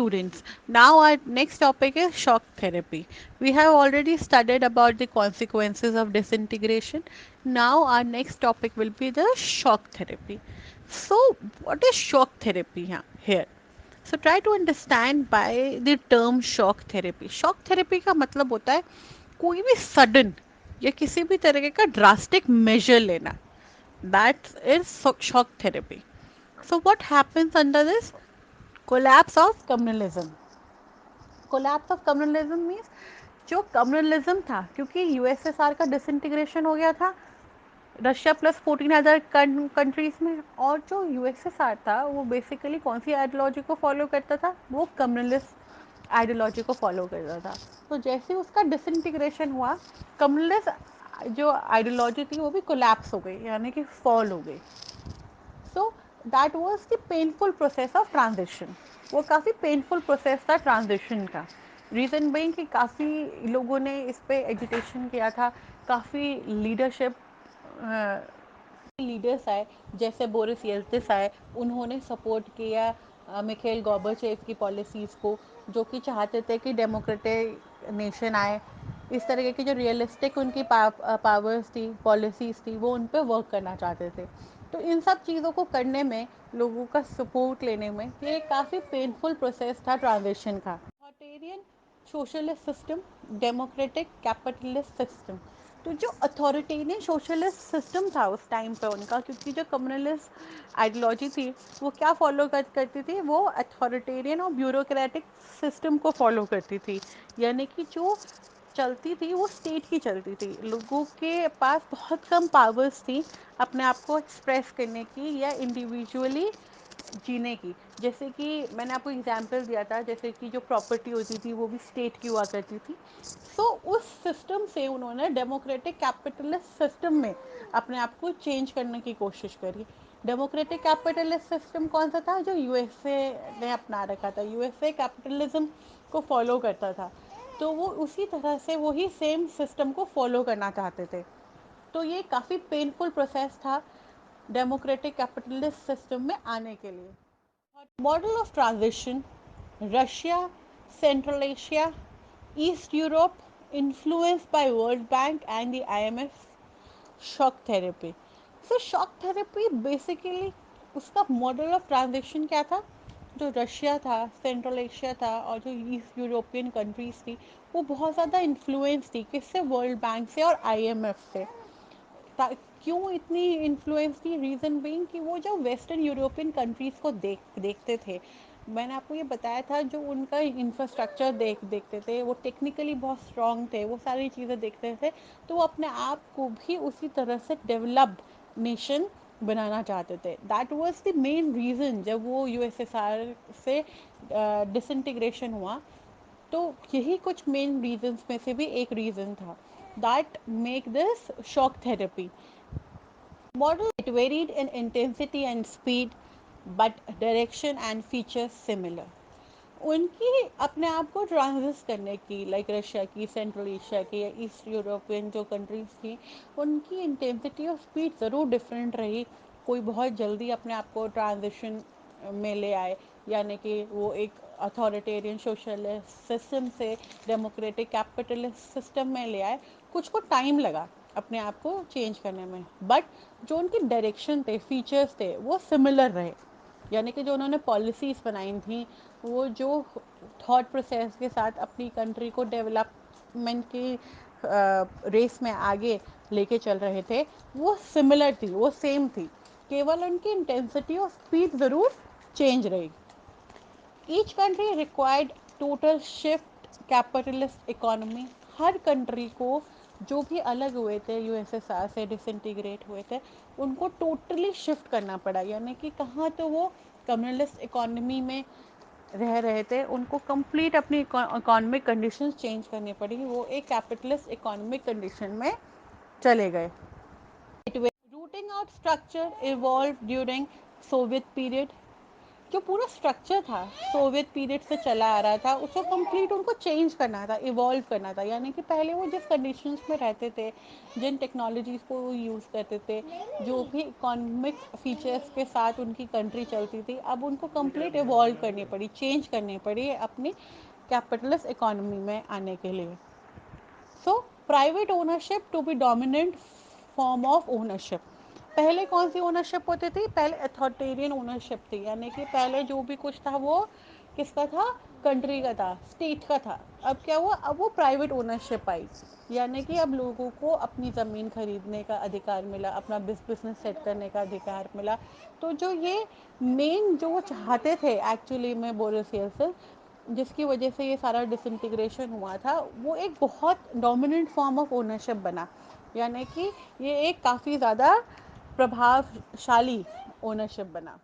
students. Now our next topic is shock therapy. We have already studied about the consequences of disintegration. Now our next topic will be the shock therapy. So what is shock therapy here? So try to understand by the term shock therapy. Shock therapy का मतलब होता है कोई भी sudden या किसी भी तरह का drastic measure लेना. That is shock therapy. So what happens under this? Collapse of communalism. Collapse of communalism means जो कम्युनलिज्म था, क्योंकि यूएसएसआर का डिसइंटीग्रेशन हो गया था रशिया प्लस 14 अदर कंट्रीज में, और जो यूएसएसआर था वो बेसिकली कौन सी आइडियोलॉजी को फॉलो करता था, वो कम्युनलिस्ट आइडियोलॉजी को फॉलो करता था. तो जैसे उसका डिसइंटीग्रेशन हुआ, कम्युनलिस्ट जो आइडियोलॉजी थी वो भी कोलैप्स हो गई, यानी कि फॉल हो गई. So that was the painful process of transition. वो काफ़ी पेनफुल प्रोसेस था ट्रांजिशन का. रीज़न बीइंग कि काफ़ी लोगों ने इस पे एजुटेशन किया था, काफ़ी लीडरशिप लीडर्स आए, जैसे बोरिस येल्त्सिन आए, उन्होंने सपोर्ट किया मिखेल गॉर्बाचेव की पॉलिसीज़ को, जो कि चाहते थे कि डेमोक्रेटिक नेशन आए. इस तरह की जो रियलिस्टिक उनकी पावर्स थी, पॉलिसीज़ थी, वो उन पर वर्क करना चाहते थे. तो इन सब चीज़ों को करने में, लोगों का सपोर्ट लेने में, ये काफ़ी पेनफुल प्रोसेस था ट्रांजिशन का. Authoritarian socialist system, democratic capitalist system. तो जो अथॉरिटेरियन सोशलिस्ट सिस्टम था उस टाइम पे उनका, क्योंकि जो कम्युनलिस्ट आइडियोलॉजी थी वो क्या फॉलो करती थी, वो अथॉरिटेरियन और ब्यूरोक्रेटिक सिस्टम को फॉलो करती थी. यानी कि जो चलती थी वो स्टेट की चलती थी, लोगों के पास बहुत कम पावर्स थी अपने आप को एक्सप्रेस करने की या इंडिविजुअली जीने की. जैसे कि मैंने आपको एग्जांपल दिया था, जैसे कि जो प्रॉपर्टी होती थी वो भी स्टेट की हुआ करती थी. सो उस सिस्टम से उन्होंने डेमोक्रेटिक कैपिटलिस्ट सिस्टम में अपने आप को चेंज करने की कोशिश करी. डेमोक्रेटिक कैपिटलिस्ट सिस्टम कौन सा था, जो यूएसए ने अपना रखा था. यूएसए कैपिटलिज्म को फॉलो करता था, तो वो उसी तरह से वही सेम सिस्टम को फॉलो करना चाहते थे. तो ये काफ़ी पेनफुल प्रोसेस था डेमोक्रेटिक कैपिटलिस्ट सिस्टम में आने के लिए. Model of transition: Russia, central Asia, east Europe, influenced by World Bank and the IMF. Shock therapy. So shock therapy basically उसका मॉडल ऑफ ट्रांजेक्शन क्या था, जो रशिया था, सेंट्रल एशिया था और जो ईस्ट यूरोपियन कंट्रीज थी, वो बहुत ज़्यादा इन्फ्लुएंस थी किससे, वर्ल्ड बैंक से और आईएमएफ से. क्यों इतनी इन्फ्लुएंस थी, रीज़न बीइंग कि वो जो वेस्टर्न यूरोपियन कंट्रीज़ को देखते थे. मैंने आपको ये बताया था, जो उनका इंफ्रास्ट्रक्चर देखते थे, वो टेक्निकली बहुत स्ट्रॉन्ग थे, वो सारी चीज़ें देखते थे. तो वो अपने आप को भी उसी तरह से डेवलप्ड नेशन बनाना चाहते थे. That was the main reason जब वो यूएसएसआर से डिसइंटीग्रेशन हुआ. तो यही कुछ मेन रीजंस में से भी एक रीज़न था that make this shock therapy. Model it varied in intensity and speed, but direction and features similar. उनकी अपने आप को ट्रांजिट करने की, लाइक रशिया की, सेंट्रल एशिया की या ईस्ट यूरोपियन जो कंट्रीज थी, उनकी इंटेंसिटी और स्पीड ज़रूर डिफरेंट रही. कोई बहुत जल्दी अपने आप को ट्रांजिशन में ले आए, यानी कि वो एक अथॉरिटेरियन सोशलिस्ट सिस्टम से डेमोक्रेटिक कैपिटलिस्ट सिस्टम में ले आए. कुछ को टाइम लगा अपने आप को चेंज करने में, बट जो उनकी डायरेक्शन थे, फीचर्स थे, वो सिमिलर रहे. यानी कि जो उन्होंने पॉलिसीज़ बनाई थी, वो जो थॉट प्रोसेस के साथ अपनी कंट्री को डेवलपमेंट की रेस में आगे लेके चल रहे थे, वो सिमिलर थी, वो सेम थी. केवल उनकी इंटेंसिटी और स्पीड ज़रूर चेंज रही. Each country required total shift capitalist economy. हर कंट्री को, जो भी अलग हुए थे यूएसएसआर से डिसइंटीग्रेट हुए थे, उनको टोटली शिफ्ट करना पड़ा. यानी कि कहाँ तो वो कम्युनलिस्ट इकोनॉमी में रह रहे थे, उनको कंप्लीट अपनी इकोनॉमिक कंडीशंस चेंज करनी पड़ी, वो एक कैपिटलिस्ट इकोनॉमिक कंडीशन में चले गए. Routing out structure evolve during Soviet period. جو پورا اسٹرکچر تھا سوویت پیریڈ سے چلا آ رہا تھا اس کو کمپلیٹ ان کو چینج کرنا تھا، ایوالو کرنا تھا. یعنی کہ پہلے وہ جس کنڈیشنز میں رہتے تھے، جن ٹیکنالوجیز کو وہ یوز کرتے تھے، جو بھی اکانومک فیچرس کے ساتھ ان کی کنٹری چلتی تھی، اب ان کو کمپلیٹ ایوالو کرنی پڑی، چینج کرنی پڑی اپنی کیپٹلسٹ اکانومی میں آنے کے لیے. So private ownership to be dominant form of ownership. پہلے کون سی اونرشپ ہوتی تھی؟ پہلے اتھارٹیرین اونرشپ تھی، یعنی کہ پہلے جو بھی کچھ تھا وہ کس کا تھا؟ کنٹری کا تھا، اسٹیٹ کا تھا. اب کیا ہوا؟ اب وہ پرائیویٹ اونرشپ آئی، یعنی کہ اب لوگوں کو اپنی زمین خریدنے کا ادھیکار ملا، اپنا بزنس سیٹ کرنے کا ادھیکار ملا. تو جو یہ مین جو وہ چاہتے تھے ایکچولی میں بورس یلسن، جس کی وجہ سے یہ سارا ڈس انٹیگریشن ہوا تھا، وہ ایک بہت ڈومیننٹ فارم آف اونرشپ بنا. یعنی کہ یہ ایک کافی زیادہ پربھاو شالی اونرشپ بنا.